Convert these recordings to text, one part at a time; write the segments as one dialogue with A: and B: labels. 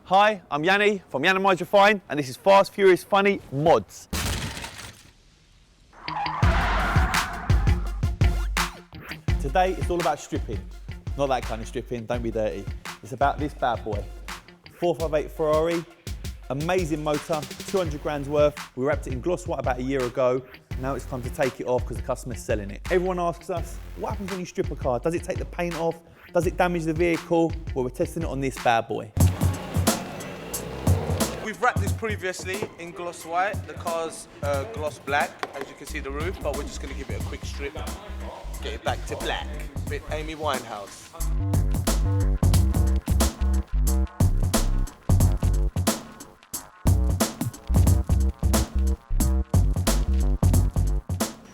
A: Hi, I'm Yanni from Yiannimize Refine, and this is Fast, Furious, Funny Mods. Today, it's all about stripping. Not that kind of stripping, don't be dirty. It's about this bad boy. 458 Ferrari, amazing motor, 200 grand's worth. We wrapped it in gloss white about a year ago. Now it's time to take it off because the customer's selling it. Everyone asks us, what happens when you strip a car? Does it take the paint off? Does it damage the vehicle? Well, we're testing it on this bad boy.
B: We've wrapped this previously in gloss white. The car's gloss black, as you can see the roof, but we're just going to give it a quick strip, get it back to black. Bit Amy Winehouse.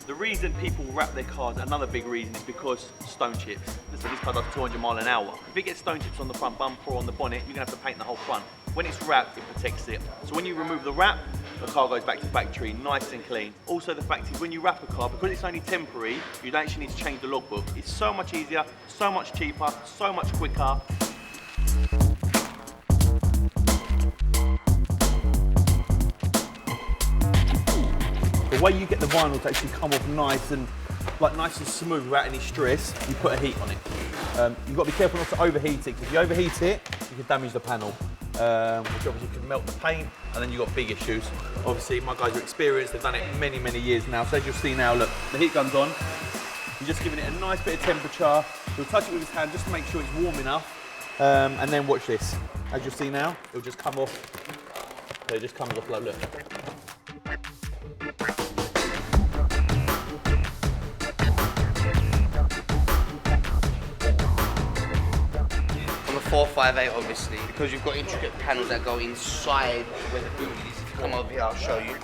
A: The reason people wrap their cars, another big reason, is because stone chips. So this car does 200 miles an hour. If it gets stone chips on the front bumper or on the bonnet, you're gonna have to paint the whole front. When it's wrapped, it protects it. So when you remove the wrap, the car goes back to factory, nice and clean. Also the fact is when you wrap a car, because it's only temporary, you don't actually need to change the logbook. It's so much easier, so much cheaper, so much quicker. The way you get the vinyl to actually come off nice and smooth without any stress, you put a heat on it. You've got to be careful not to overheat it, because if you overheat it, you can damage the panel, which obviously can melt the paint, and then you've got big issues. Obviously, my guys are experienced, they've done it many, many years now. So as you'll see now, look, the heat gun's on. You're just giving it a nice bit of temperature. You'll touch it with his hand just to make sure it's warm enough. And then watch this. As you'll see now, it'll just come off. So it just comes off like, look.
C: On the 458, obviously, because you've got intricate panels that go inside where the boot is. If you come over here, I'll show you.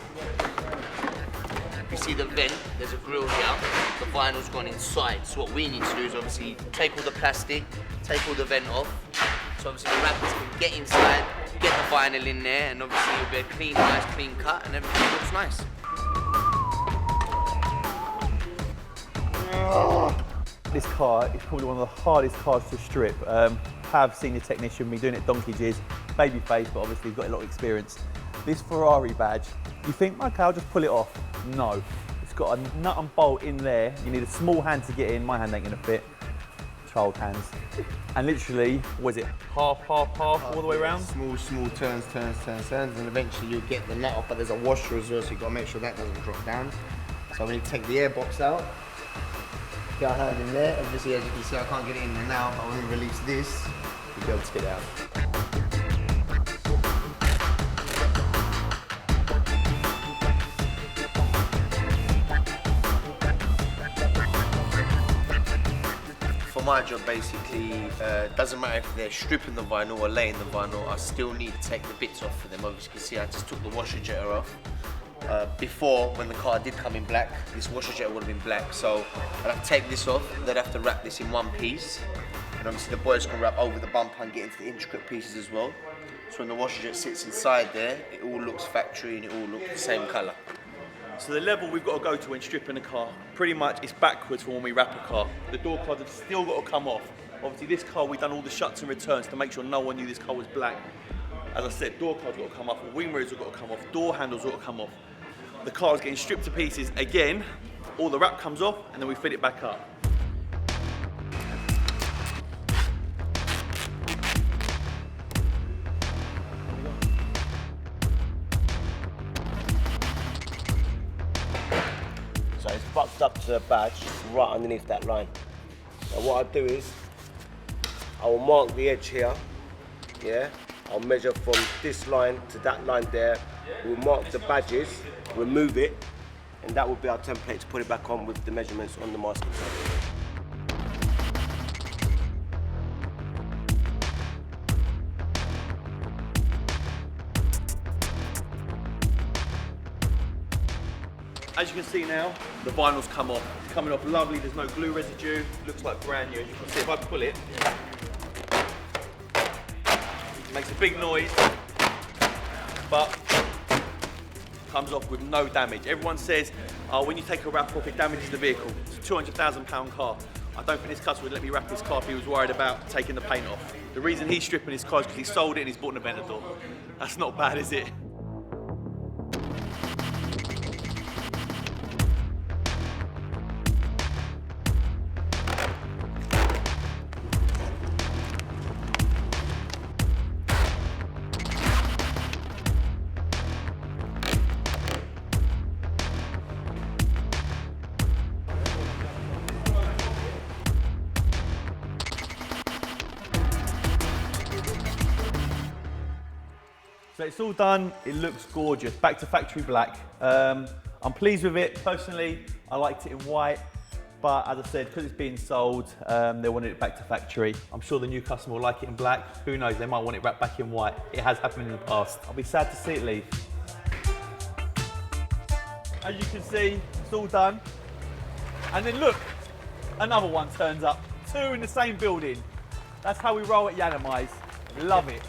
C: You see the vent, there's a grill here. The vinyl's gone inside. So what we need to do is obviously take all the plastic, take all the vent off. So obviously the wrappers can get inside, get the vinyl in there, and obviously it'll be a clean, nice, clean cut, and everything looks nice.
A: This car is probably one of the hardest cars to strip. Have seen a technician, been doing it donkey years, baby face, but obviously you've got a lot of experience. This Ferrari badge, you think, okay, I'll just pull it off. No, it's got a nut and bolt in there. You need a small hand to get in. My hand ain't gonna fit. Child hands. And literally, was it half, all the way around?
D: Small turns, and eventually you'll get the nut off, but there's a washer as well, so you've got to make sure that doesn't drop down. So when you take the airbox out, get our hand in there. Obviously, as you can see, I can't get it in there now, but when we release this, you'll be able to get it out.
E: For my job, basically, doesn't matter if they're stripping the vinyl or laying the vinyl, I still need to take the bits off for them. Obviously, you can see I just took the washer jetter off. Before, when the car did come in black, this washer jetter would have been black. So I'd have to take this off, they'd have to wrap this in one piece. And obviously the boys can wrap over the bumper and get into the intricate pieces as well. So when the washer jet sits inside there, it all looks factory and it all looks the same colour.
A: So the level we've got to go to when stripping a car, pretty much is backwards from when we wrap a car. The door cards have still got to come off. Obviously this car, we've done all the shuts and returns to make sure no one knew this car was black. As I said, door cards got to come off, wing mirrors have got to come off, door handles got to come off. The car is getting stripped to pieces again, all the wrap comes off, and then we fit it back up.
F: So it's bucked up to the badge, right underneath that line. Now what I do is, I will mark the edge here, yeah? I'll measure from this line to that line there. We'll mark the badges, remove it, and that will be our template to put it back on with the measurements on the masking tape.
A: As you can see now, the vinyl's come off. It's coming off lovely, there's no glue residue, looks like brand new. As you can see, if I pull it, it makes a big noise, but comes off with no damage. Everyone says, oh, when you take a wrap off, it damages the vehicle. It's a £200,000 car. I don't think this customer would let me wrap his car if he was worried about taking the paint off. The reason he's stripping his car is because he sold it and he's bought an Aventador. That's not bad, is it? So it's all done, it looks gorgeous, back to factory black. I'm pleased with it. Personally, I liked it in white, but as I said, because it's being sold, they wanted it back to factory. I'm sure the new customer will like it in black. Who knows, they might want it wrapped back in white. It has happened in the past. I'll be sad to see it leave. As you can see, it's all done. And then look, another one turns up. Two in the same building. That's how we roll at Yiannimize. Love it.